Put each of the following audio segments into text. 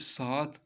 7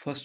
1